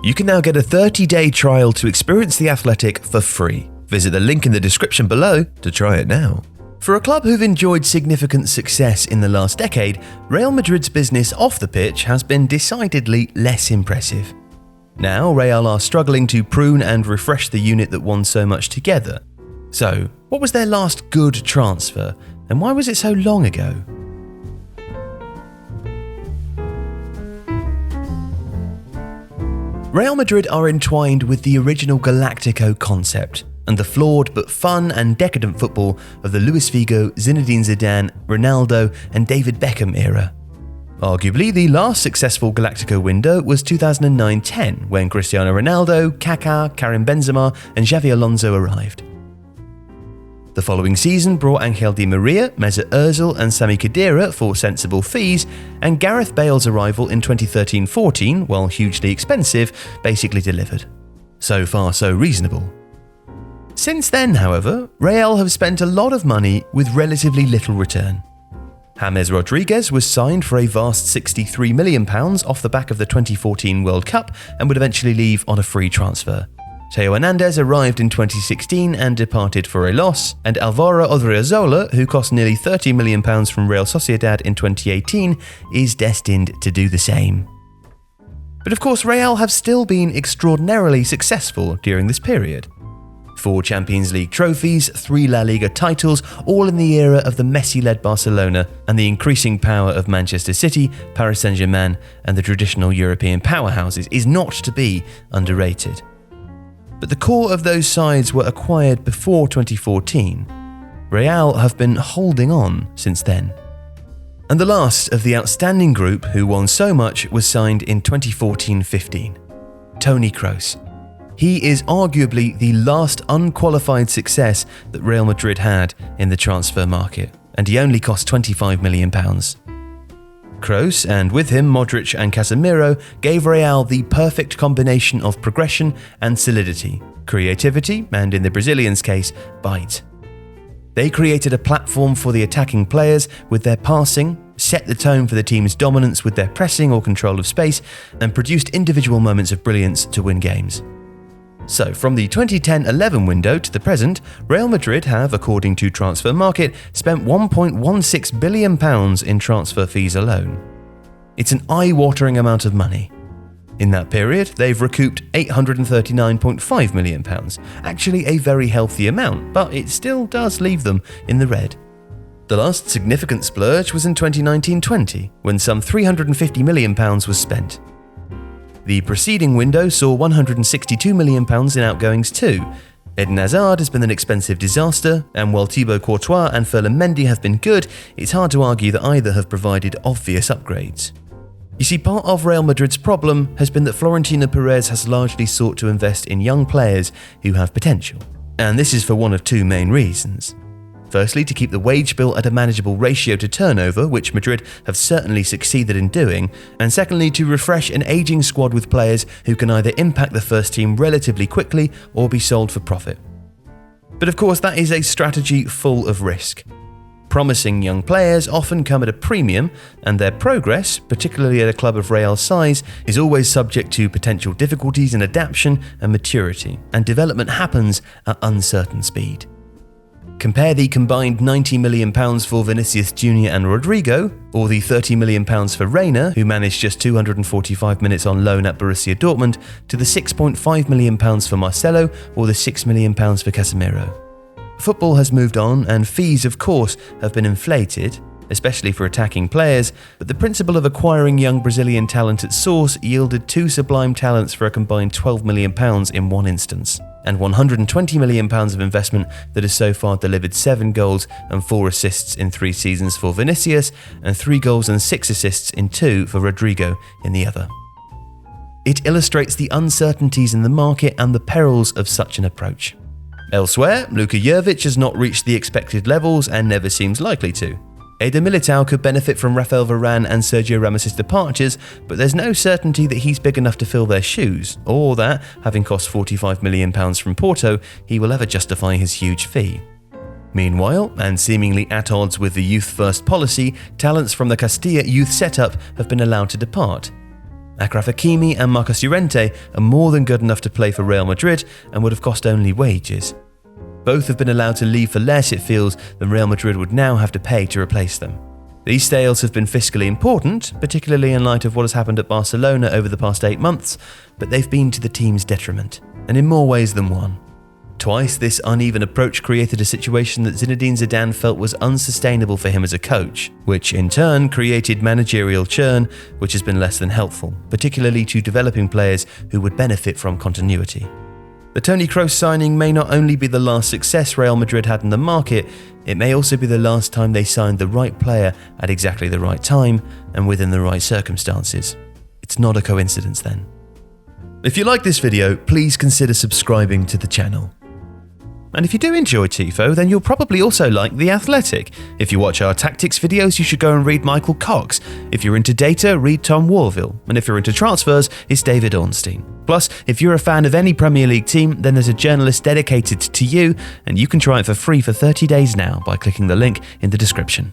You can now get a 30-day trial to experience the Athletic for free. Visit the link in the description below to try it now. For a club who've enjoyed significant success in the last decade, Real Madrid's business off the pitch has been decidedly less impressive. Now, Real are struggling to prune and refresh the unit that won so much together. So, what was their last good transfer, and why was it so long ago? Real Madrid are entwined with the original Galactico concept and the flawed but fun and decadent football of the Luis Figo, Zinedine Zidane, Ronaldo and David Beckham era. Arguably, the last successful Galactico window was 2009-10, when Cristiano Ronaldo, Kaká, Karim Benzema and Xavi Alonso arrived. The following season brought Angel Di Maria, Mesut Ozil and Sami Khedira for sensible fees, and Gareth Bale's arrival in 2013-14, while hugely expensive, basically delivered. So far so reasonable. Since then, however, Real have spent a lot of money with relatively little return. James Rodriguez was signed for a vast £63 million off the back of the 2014 World Cup and would eventually leave on a free transfer. Theo Hernandez arrived in 2016 and departed for a loss, and Álvaro Odriozola, who cost nearly £30 million from Real Sociedad in 2018, is destined to do the same. But of course, Real have still been extraordinarily successful during this period. 4 Champions League trophies, 3 La Liga titles, all in the era of the Messi-led Barcelona and the increasing power of Manchester City, Paris Saint-Germain and the traditional European powerhouses is not to be underrated. But the core of those sides were acquired before 2014. Real have been holding on since then. And the last of the outstanding group who won so much was signed in 2014-15. Toni Kroos. He is arguably the last unqualified success that Real Madrid had in the transfer market, and he only cost £25 million. Kroos, and with him Modric and Casemiro, gave Real the perfect combination of progression and solidity, creativity, and in the Brazilians' case, bite. They created a platform for the attacking players with their passing, set the tone for the team's dominance with their pressing or control of space, and produced individual moments of brilliance to win games. So, from the 2010-11 window to the present, Real Madrid have, according to Transfer Market, spent £1.16 billion in transfer fees alone. It's an eye-watering amount of money. In that period, they've recouped £839.5 million, actually a very healthy amount, but it still does leave them in the red. The last significant splurge was in 2019-20, when some £350 million was spent. The preceding window saw £162 million in outgoings too. Eden Hazard has been an expensive disaster, and while Thibaut Courtois and Ferland Mendy have been good, it's hard to argue that either have provided obvious upgrades. You see, part of Real Madrid's problem has been that Florentino Perez has largely sought to invest in young players who have potential. And this is for one of 2 main reasons. Firstly, to keep the wage bill at a manageable ratio to turnover, which Madrid have certainly succeeded in doing, and secondly, to refresh an aging squad with players who can either impact the first team relatively quickly or be sold for profit. But of course, that is a strategy full of risk. Promising young players often come at a premium, and their progress, particularly at a club of Real's size, is always subject to potential difficulties in adaptation and maturity, and development happens at uncertain speed. Compare the combined £90 million for Vinicius Jr. and Rodrigo, or the £30 million for Reina, who managed just 245 minutes on loan at Borussia Dortmund, to the £6.5 million for Marcelo, or the £6 million for Casemiro. Football has moved on, and fees, of course, have been inflated, especially for attacking players, but the principle of acquiring young Brazilian talent at source yielded 2 sublime talents for a combined £12 million in one instance, and £120 million of investment that has so far delivered 7 goals and 4 assists in 3 seasons for Vinicius, and 3 goals and 6 assists in 2 for Rodrigo in the other. It illustrates the uncertainties in the market and the perils of such an approach. Elsewhere, Luka Jovic has not reached the expected levels and never seems likely to. Eder Militao could benefit from Rafael Varane and Sergio Ramos' departures, but there's no certainty that he's big enough to fill their shoes, or that, having cost £45 million from Porto, he will ever justify his huge fee. Meanwhile, and seemingly at odds with the youth-first policy, talents from the Castilla youth setup have been allowed to depart. Achraf Hakimi and Marcos Llorente are more than good enough to play for Real Madrid and would have cost only wages. Both have been allowed to leave for less, it feels, than Real Madrid would now have to pay to replace them. These sales have been fiscally important, particularly in light of what has happened at Barcelona over the past 8 months, but they've been to the team's detriment, and in more ways than one. Twice, this uneven approach created a situation that Zinedine Zidane felt was unsustainable for him as a coach, which in turn created managerial churn, which has been less than helpful, particularly to developing players who would benefit from continuity. The Toni Kroos signing may not only be the last success Real Madrid had in the market, it may also be the last time they signed the right player at exactly the right time and within the right circumstances. It's not a coincidence then. If you like this video, please consider subscribing to the channel. And if you do enjoy Tifo, then you'll probably also like The Athletic. If you watch our tactics videos, you should go and read Michael Cox. If you're into data, read Tom Warville. And if you're into transfers, it's David Ornstein. Plus, if you're a fan of any Premier League team, then there's a journalist dedicated to you, and you can try it for free for 30 days now by clicking the link in the description.